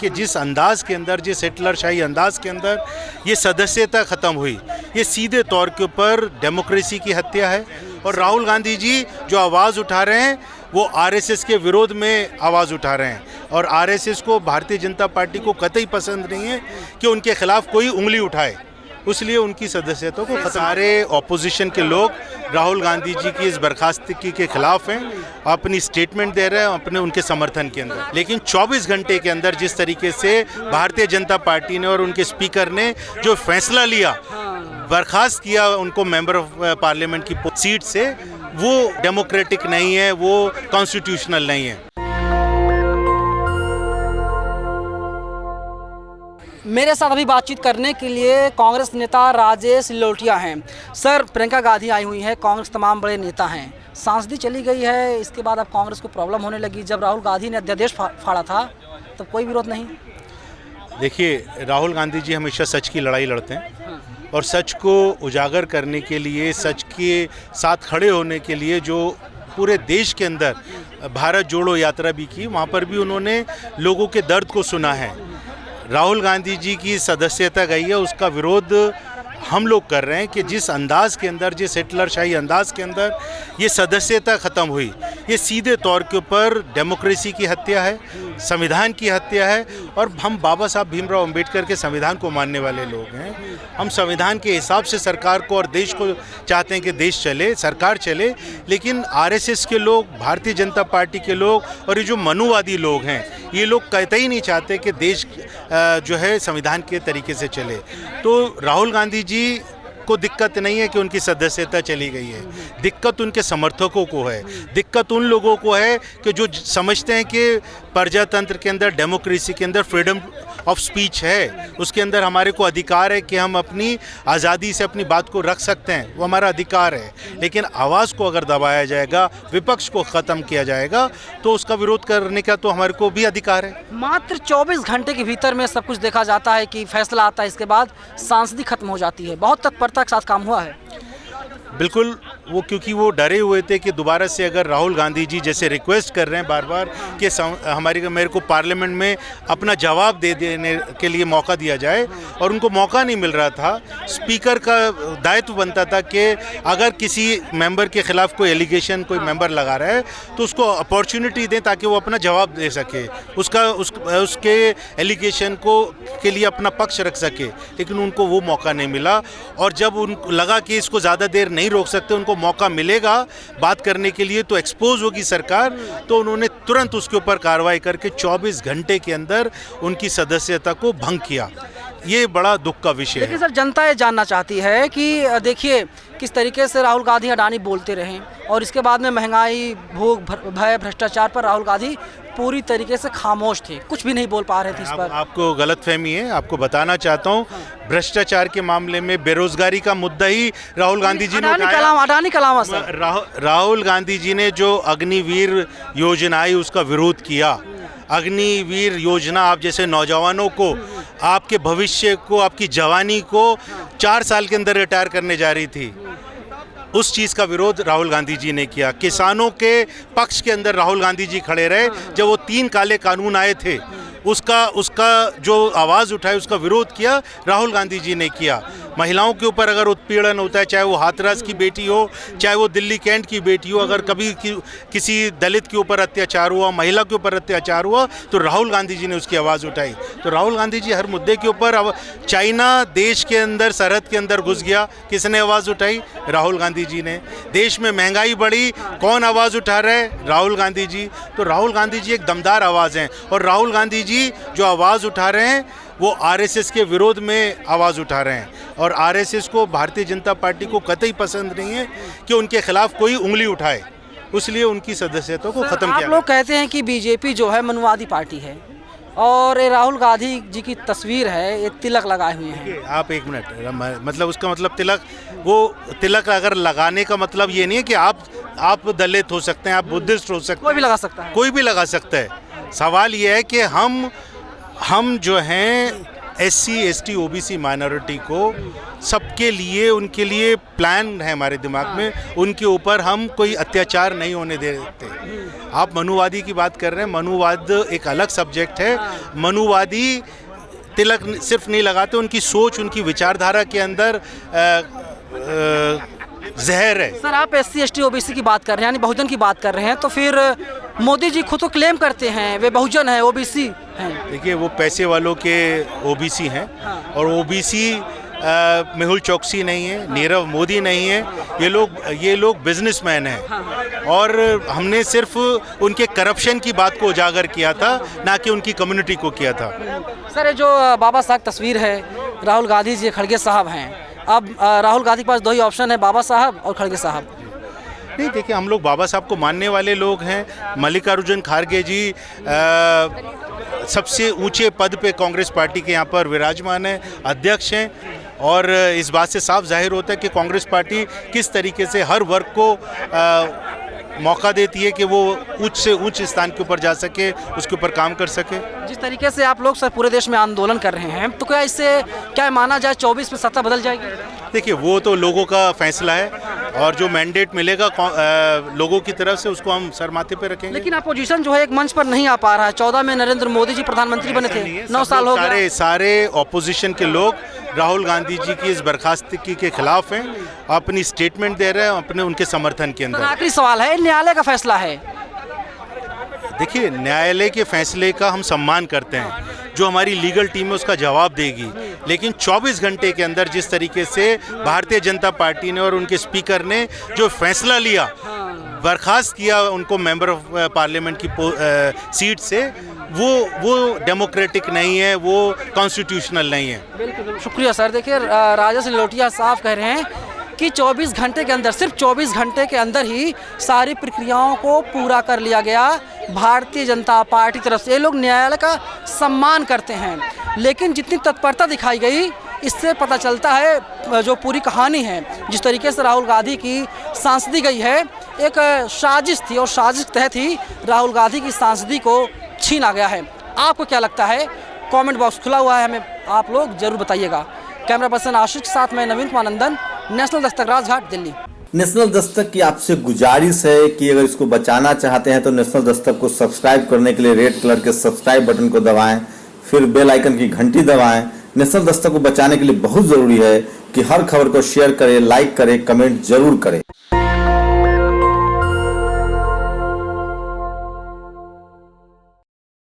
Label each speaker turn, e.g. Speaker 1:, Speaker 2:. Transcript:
Speaker 1: कि जिस अंदाज़ के अंदर, जिस हिटलरशाही अंदाज़ के अंदर ये सदस्यता ख़त्म हुई, ये सीधे तौर के ऊपर डेमोक्रेसी की हत्या है। और राहुल गांधी जी जो आवाज़ उठा रहे हैं वो आरएसएस के विरोध में आवाज़ उठा रहे हैं, और आरएसएस को, भारतीय जनता पार्टी को कतई पसंद नहीं है कि उनके खिलाफ कोई उंगली उठाए, इसलिए उनकी सदस्यता को सारे ऑपोजिशन के लोग राहुल गांधी जी की इस बर्खास्तगी के खिलाफ हैं, अपनी स्टेटमेंट दे रहे हैं अपने उनके समर्थन के अंदर। लेकिन 24 घंटे के अंदर जिस तरीके से भारतीय जनता पार्टी ने और उनके स्पीकर ने जो फैसला लिया, बर्खास्त किया उनको मेंबर ऑफ पार्लियामेंट की सीट से, वो डेमोक्रेटिक नहीं है, वो कॉन्स्टिट्यूशनल नहीं है।
Speaker 2: मेरे साथ अभी बातचीत करने के लिए कांग्रेस नेता राजेश लोटिया हैं। सर, प्रियंका गांधी आई हुई है, कांग्रेस तमाम बड़े नेता हैं, सांसदी चली गई है, इसके बाद अब कांग्रेस को प्रॉब्लम होने लगी। जब राहुल गांधी ने अध्यादेश फाड़ा था तब कोई विरोध नहीं।
Speaker 1: देखिए, राहुल गांधी जी हमेशा सच की लड़ाई लड़ते हैं, और सच को उजागर करने के लिए, सच के साथ खड़े होने के लिए जो पूरे देश के अंदर भारत जोड़ो यात्रा भी की, वहाँ पर भी उन्होंने लोगों के दर्द को सुना है। राहुल गांधी जी की सदस्यता गई है, उसका विरोध हम लोग कर रहे हैं कि जिस अंदाज़ के अंदर, जिस हिटलरशाही अंदाज़ के अंदर ये सदस्यता ख़त्म हुई, ये सीधे तौर के ऊपर डेमोक्रेसी की हत्या है, संविधान की हत्या है। और हम बाबा साहब भीमराव अंबेडकर के संविधान को मानने वाले लोग हैं। हम संविधान के हिसाब से सरकार को और देश को चाहते हैं कि देश चले, सरकार चले। लेकिन आरएसएस के लोग, भारतीय जनता पार्टी के लोग और ये जो मनुवादी लोग हैं, ये लोग कहते ही नहीं चाहते कि देश जो है संविधान के तरीके से चले। तो राहुल गांधी जी को दिक्कत नहीं है कि उनकी सदस्यता चली गई है, दिक्कत उनके समर्थकों को है, दिक्कत उन लोगों को है कि जो समझते हैं कि प्रजातंत्र के अंदर, डेमोक्रेसी के अंदर फ्रीडम ऑफ स्पीच है, उसके अंदर हमारे को अधिकार है कि हम अपनी आज़ादी से अपनी बात को रख सकते हैं, वो हमारा अधिकार है। लेकिन आवाज़ को अगर दबाया जाएगा, विपक्ष को ख़त्म किया जाएगा, तो उसका विरोध करने का तो हमारे को भी अधिकार है।
Speaker 2: मात्र 24 घंटे के भीतर में सब कुछ देखा जाता है कि फैसला आता है, इसके बाद सांसदी खत्म हो जाती है। बहुत तत्परता के साथ काम हुआ है।
Speaker 1: बिल्कुल, वो क्योंकि वो डरे हुए थे कि दोबारा से अगर राहुल गांधी जी जैसे रिक्वेस्ट कर रहे हैं बार बार कि मेरे को पार्लियामेंट में अपना जवाब दे देने के लिए मौका दिया जाए, और उनको मौका नहीं मिल रहा था। स्पीकर का दायित्व बनता था कि अगर किसी मेंबर के खिलाफ कोई एलिगेशन कोई मेंबर लगा रहा है तो उसको अपॉर्चुनिटी दें ताकि वो अपना जवाब दे सके, उसके एलिगेशन को के लिए अपना पक्ष रख सके। लेकिन उनको वो मौका नहीं मिला, और जब उनको लगा कि इसको ज़्यादा देर नहीं रोक सकते, उनको मौका मिलेगा बात करने के लिए, तो एक्सपोज होगी सरकार, तो उन्होंने तुरंत उसके ऊपर कार्रवाई करके 24 घंटे के अंदर उनकी सदस्यता को भंग किया। ये बड़ा दुख का विषय है।
Speaker 2: लेकिन सर, जनता ये जानना चाहती है कि देखिए किस तरीके से राहुल गांधी अडानी बोलते रहे, और इसके बाद में महंगाई, भूख, भय, भ्रष्टाचार पर राहुल गांधी पूरी तरीके से खामोश थे, कुछ भी नहीं बोल पा रहे थे इस पर।
Speaker 1: आपको गलतफहमी है। आपको बताना चाहता हूँ, भ्रष्टाचार के मामले में, बेरोजगारी का मुद्दा ही राहुल गांधी जी ने उठाया।
Speaker 2: अडानी कलाम सर,
Speaker 1: राहुल गांधी जी ने जो अग्निवीर योजना आई उसका विरोध किया। अग्निवीर योजना आप जैसे नौजवानों को, आपके भविष्य को, आपकी जवानी को 4 साल के अंदर रिटायर करने जा रही थी, उस चीज़ का विरोध राहुल गांधी जी ने किया। किसानों के पक्ष के अंदर राहुल गांधी जी खड़े रहे। जब वो 3 काले कानून आए थे, उसका जो आवाज़ उठाई, उसका विरोध किया राहुल गांधी जी ने किया। महिलाओं के ऊपर अगर उत्पीड़न होता है, चाहे वो हाथरस की बेटी हो, चाहे वो दिल्ली कैंट की बेटी हो, अगर कभी किसी दलित के ऊपर अत्याचार हुआ, महिला के ऊपर अत्याचार हुआ, तो राहुल गांधी जी ने उसकी आवाज़ उठाई। तो राहुल गांधी जी हर मुद्दे के ऊपर, चाइना देश के अंदर, सरहद के अंदर घुस गया, किसने आवाज़ उठाई? राहुल गांधी जी ने। देश में महंगाई बढ़ी, कौन आवाज़ उठा रहे? राहुल गांधी जी। तो राहुल गांधी जी एक दमदार आवाज़ हैं, और राहुल गांधी जी जो आवाज़ उठा रहे हैं वो आरएसएस के विरोध में आवाज़ उठा रहे हैं, और आरएसएस को, भारतीय जनता पार्टी को कतई पसंद नहीं है कि उनके खिलाफ कोई उंगली उठाए, इसलिए उनकी सदस्यता को ख़त्म किया।
Speaker 2: आप लोग कहते हैं कि बीजेपी जो है मनुवादी पार्टी है, और ये राहुल गांधी जी की तस्वीर है, ये तिलक लगाए हुए हैं।
Speaker 1: आप एक मिनट, मतलब उसका मतलब तिलक अगर लगाने का मतलब ये नहीं है कि आप दलित हो सकते हैं, आप बुद्धिस्ट हो सकते हैं,
Speaker 2: कोई भी लगा सकता है,
Speaker 1: कोई भी लगा सकता है। सवाल ये है कि हम जो हैं SC ST OBC माइनॉरिटी को सबके लिए, उनके लिए प्लान है हमारे दिमाग में, उनके ऊपर हम कोई अत्याचार नहीं होने देते। आप मनुवादी की बात कर रहे हैं, मनुवाद एक अलग सब्जेक्ट है। मनुवादी तिलक सिर्फ नहीं लगाते, उनकी सोच, उनकी विचारधारा के अंदर जहर है।
Speaker 2: सर आप SC ST OBC की बात कर रहे हैं, यानी बहुजन की बात कर रहे हैं, तो फिर मोदी जी खुद तो क्लेम करते हैं वे बहुजन है, OBC हैं।
Speaker 1: देखिए वो पैसे वालों के OBC हैं, और OBC मेहुल चौकसी नहीं है, नीरव मोदी नहीं है, ये लोग बिजनेसमैन हैं। और हमने सिर्फ उनके करप्शन की बात को उजागर किया था, ना कि उनकी कम्युनिटी को किया था।
Speaker 2: सर ये जो बाबा साहब तस्वीर है, राहुल गांधी जी खड़गे साहब हैं, अब राहुल गांधी के पास दो ही ऑप्शन है, बाबा साहब और खड़गे साहब।
Speaker 1: नहीं, देखिए हम लोग बाबा साहब को मानने वाले लोग हैं। मल्लिकार्जुन खड़गे जी सबसे ऊंचे पद पे कांग्रेस पार्टी के यहाँ पर विराजमान हैं, अध्यक्ष हैं, और इस बात से साफ जाहिर होता है कि कांग्रेस पार्टी किस तरीके से हर वर्ग को मौका देती है कि वो उच्च से उच्च स्थान के ऊपर जा सके, उसके ऊपर काम कर सके।
Speaker 2: जिस तरीके से आप लोग सर पूरे देश में आंदोलन कर रहे हैं, तो क्या इससे क्या माना जाए 24 में सत्ता बदल जाएगी?
Speaker 1: देखिए वो तो लोगों का फैसला है, और जो मैंडेट मिलेगा लोगों की तरफ से उसको हम सर माथे पे रखेंगे।
Speaker 2: लेकिन अपोजिशन जो है एक मंच पर नहीं आ पा रहा है। 14 में नरेंद्र मोदी जी प्रधानमंत्री बने थे, 9 साल हो गए।
Speaker 1: सारे ऑपोजिशन के लोग राहुल गांधी जी की इस बर्खास्तगी के खिलाफ हैं, अपनी स्टेटमेंट दे रहे हैं अपने उनके समर्थन के अंदर।
Speaker 2: आखिरी सवाल है, न्यायालय का फैसला है।
Speaker 1: देखिए न्यायालय के फैसले का हम सम्मान करते हैं, जो हमारी लीगल टीम है उसका जवाब देगी, लेकिन 24 घंटे के अंदर जिस तरीके से भारतीय जनता पार्टी ने और उनके स्पीकर ने जो फैसला लिया, बर्खास्त किया उनको मेंबर ऑफ पार्लियामेंट की सीट से, वो डेमोक्रेटिक नहीं है, वो कॉन्स्टिट्यूशनल नहीं है।
Speaker 2: बिल्कुल, शुक्रिया सर। देखिए राजेश सिलोटिया साहब कह रहे हैं कि 24 घंटे के अंदर, सिर्फ 24 घंटे के अंदर ही सारी प्रक्रियाओं को पूरा कर लिया गया भारतीय जनता पार्टी तरफ से। ये लोग न्यायालय का सम्मान करते हैं, लेकिन जितनी तत्परता दिखाई गई इससे पता चलता है जो पूरी कहानी है, जिस तरीके से राहुल गांधी की सांसदी गई है, एक साजिश थी, और साजिश के तहत ही राहुल गांधी की सांसदी को छीना गया है। आपको क्या लगता है? कमेंट बॉक्स खुला हुआ है, हमें आप लोग जरूर बताइएगा। कैमरा पर्सन आशीष के साथ मैं नवीन कुमार नंदन, नेशनल दस्तक राजघाट, दिल्ली।
Speaker 3: नेशनल दस्तक की आपसे गुजारिश है कि अगर इसको बचाना चाहते हैं तो नेशनल दस्तक को सब्सक्राइब करने के लिए रेड कलर के सब्सक्राइब बटन को दबाएं, फिर बेल आइकन की घंटी दबाएं। नेशनल दस्तक को बचाने के लिए बहुत जरूरी है कि हर खबर को शेयर करें, लाइक करें, कमेंट जरूर करें।